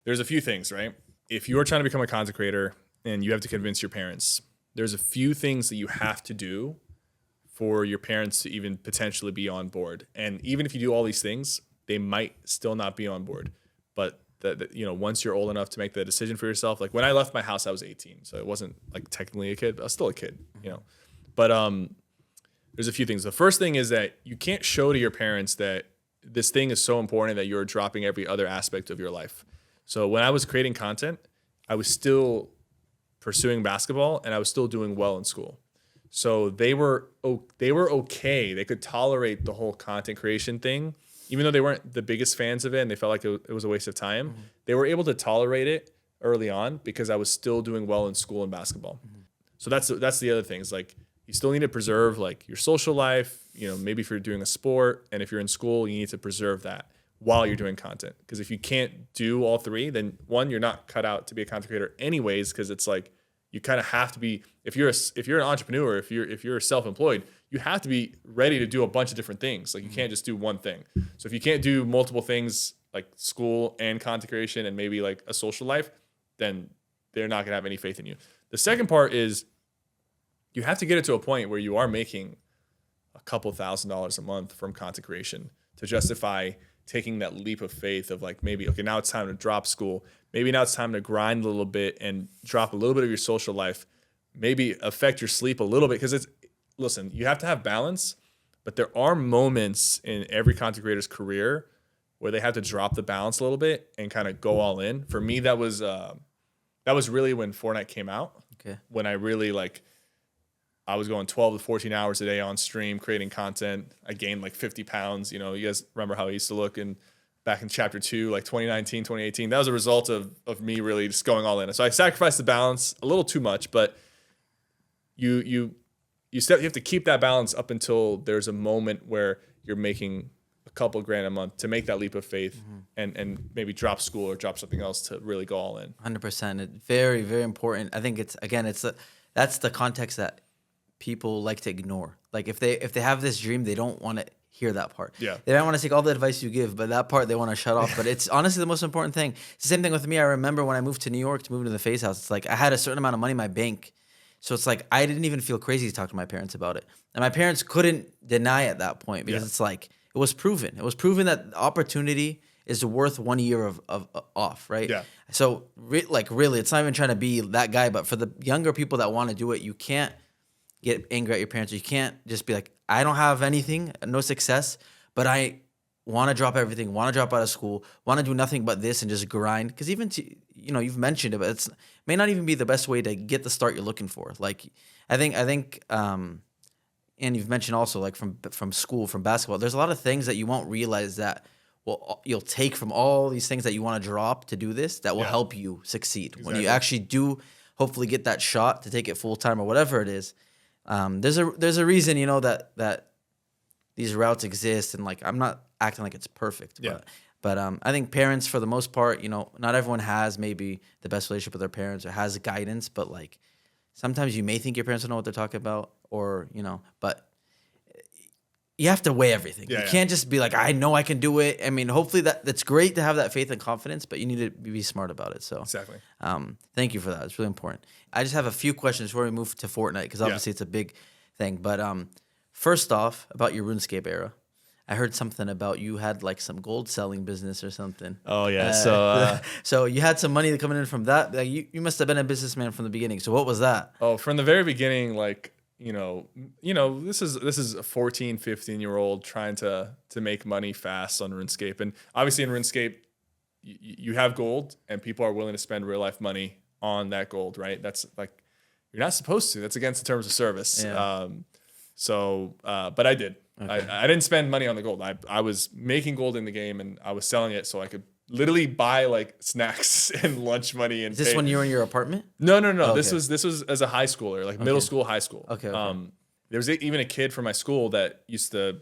There's a few things, right? If you are trying to become a content creator and you have to convince your parents, there's a few things that you have to do for your parents to even potentially be on board. And even if you do all these things, they might still not be on board. But once you're old enough to make the decision for yourself, like when I left my house, I was 18, so it wasn't like technically a kid, but I was still a kid, But there's a few things. The first thing is that you can't show to your parents that this thing is so important that you're dropping every other aspect of your life. So when I was creating content, I was still pursuing basketball and I was still doing well in school. So they were okay. They could tolerate the whole content creation thing, even though they weren't the biggest fans of it and they felt like it was a waste of time. Mm-hmm. They were able to tolerate it early on because I was still doing well in school and basketball. Mm-hmm. So that's the other thing. Is like you still need to preserve like your social life. Maybe if you're doing a sport and if you're in school, you need to preserve that while you're doing content. Because if you can't do all three, then one, you're not cut out to be a content creator anyways. Because it's like you kind of have to be, if you're an entrepreneur, if you're self-employed, you have to be ready to do a bunch of different things. Like you can't just do one thing. So if you can't do multiple things like school and content creation and maybe like a social life, then they're not gonna have any faith in you. The second part is you have to get it to a point where you are making a couple $1,000s a month from content creation to justify taking that leap of faith of like, maybe, okay, now it's time to drop school. Maybe now it's time to grind a little bit and drop a little bit of your social life, maybe affect your sleep a little bit. Because listen, you have to have balance, but there are moments in every content creator's career where they have to drop the balance a little bit and kind of go all in. For me, that was really when Fortnite came out. Okay. When I really I was going 12 to 14 hours a day on stream creating content. I gained like 50 pounds. You guys remember how I used to look back in chapter 2, like 2019, 2018. That was a result of me really just going all in. So I sacrificed the balance a little too much, but you have to keep that balance up until there's a moment where you're making a couple grand a month to make that leap of faith and maybe drop school or drop something else to really go all in. 100%. Very, very important. I think that's the context that people like to ignore. Like if they have this dream, they don't want to hear that part. Yeah. They don't want to take all the advice you give, but that part they want to shut off. But it's honestly the most important thing. It's the same thing with me. I remember when I moved to New York to move into the Face House, it's like I had a certain amount of money in my bank. So it's like I didn't even feel crazy to talk to my parents about it. And my parents couldn't deny at that point because it's like it was proven. It was proven that opportunity is worth 1 year of off, right? Yeah. So really, it's not even trying to be that guy, but for the younger people that want to do it, you can't get angry at your parents. You can't just be like, I don't have anything, no success, but I want to drop everything, want to drop out of school, want to do nothing but this and just grind. Because even you've mentioned it, but it may not even be the best way to get the start you're looking for. Like I think, and you've mentioned also like from school, from basketball, there's a lot of things that you won't realize that you'll take from all these things that you want to drop to do this that will help you succeed. Exactly. When you actually do hopefully get that shot to take it full time or whatever it is. There's a reason, that these routes exist, and like I'm not acting like it's perfect, but I think parents for the most part, not everyone has maybe the best relationship with their parents or has guidance, but like sometimes you may think your parents don't know what they're talking about, or but you have to weigh everything. You can't just be like, I know I can do it. I mean, hopefully that's great to have that faith and confidence, but you need to be smart about it. So exactly. Thank you for that. It's really important. I just have a few questions before we move to Fortnite, because obviously it's a big thing. But first off, about your RuneScape era, I heard something about you had like some gold selling business or something. Oh yeah. So you had some money coming in from that. Like you must have been a businessman from the beginning. So what was that? Oh, from the very beginning, like this is a 14, 15-year-old trying to make money fast on RuneScape. And obviously in RuneScape, you have gold and people are willing to spend real life money on that gold, right? That's like, you're not supposed to. That's against the terms of service. Yeah. But I did. Okay. I didn't spend money on the gold. I was making gold in the game and I was selling it so I could literally buy like snacks and lunch money. And is this when you were in your apartment? No. Oh, This was as a high schooler, like middle school, high school. Okay. There was even a kid from my school that used to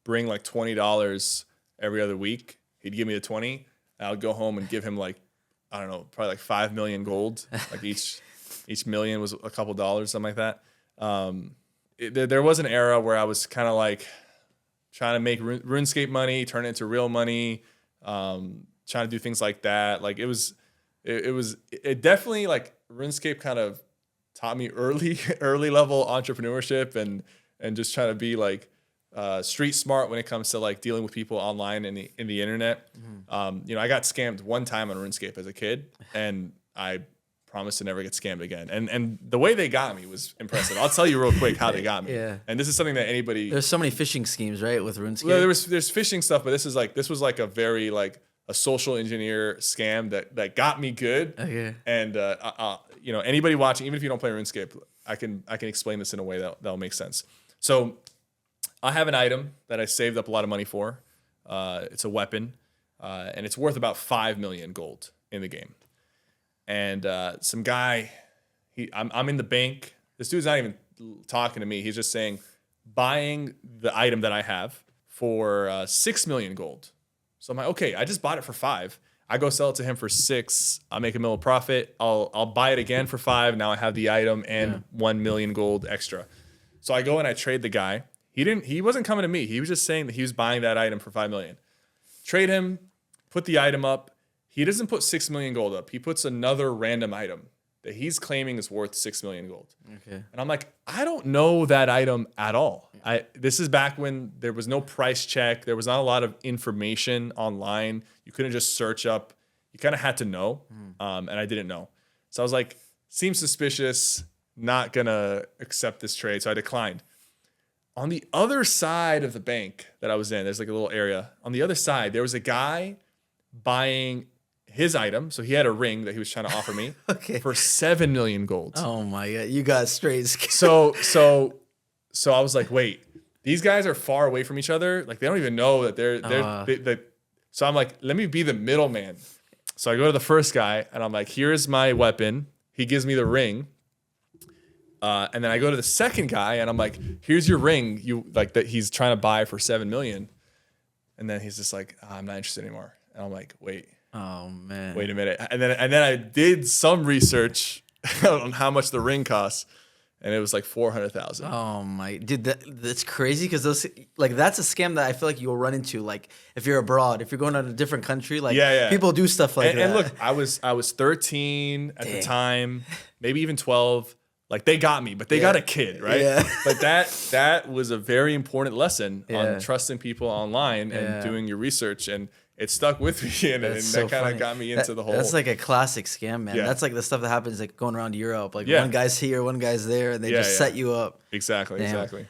bring like $20 every other week. He'd give me the 20. I would go home and give him like, I don't know, probably like 5 million gold. Like each million was a couple dollars, something like that. There was an era where I was kind of like trying to make RuneScape money, turn it into real money. trying to do things like that. Like it definitely like RuneScape kind of taught me early level entrepreneurship and just trying to be like street smart when it comes to like dealing with people online in the internet. You know, I got scammed one time on RuneScape as a kid, and I promised to never get scammed again. And the way they got me was impressive. I'll tell you real quick how they got me. Yeah. And this is something that anybody. There's so many phishing schemes, right, with RuneScape. Well, there's phishing stuff, but this was like a very like a social engineer scam that got me good. Okay. And you know, anybody watching, even if you don't play RuneScape, I can explain this in a way that'll make sense. So I have an item that I saved up a lot of money for. It's a weapon, and it's worth about 5 million gold in the game. And some guy, I'm in the bank. This dude's not even talking to me. He's just saying, buying the item that I have for 6 million gold. So I'm like, okay, I just bought it for 5. I go sell it to him for 6. I make a little profit. I'll buy it again for 5. Now I have the item and 1 million gold extra. So I go and I trade the guy. He wasn't coming to me. He was just saying that he was buying that item for 5 million. Trade him, put the item up. He doesn't put 6 million gold up. He puts another random item that he's claiming is worth 6 million gold. Okay. And I'm like, I don't know that item at all. This is back when there was no price check. There was not a lot of information online. You couldn't just search up. You kind of had to know. And I didn't know. So I was like, seems suspicious. Not going to accept this trade. So I declined. On the other side of the bank that I was in, there's like a little area. On the other side, there was a guy buying his item. So he had a ring that he was trying to offer me for 7 million gold. Oh my God. You got straight scammed. So I was like, wait, these guys are far away from each other. Like they don't even know that so I'm like, let me be the middleman. So I go to the first guy and I'm like, here's my weapon. He gives me the ring. And then I go to the second guy and I'm like, here's your ring. You like that he's trying to buy for 7 million. And then he's just like, I'm not interested anymore. And I'm like, wait. Oh man. Wait a minute. And then I did some research on how much the ring costs, and it was like 400,000. Oh my, dude, that's crazy because those like that's a scam that I feel like you'll run into. Like if you're abroad, if you're going to a different country, like people do stuff like that. And look, I was 13 at the time, maybe even 12. Like they got me, but they got a kid, right? Yeah. But that was a very important lesson on trusting people online and doing your research, and it stuck with me, and that kind of got me into the whole. That's like a classic scam, man. Yeah. That's like the stuff that happens like going around Europe. Like one guy's here, one guy's there, and they just set you up. Exactly.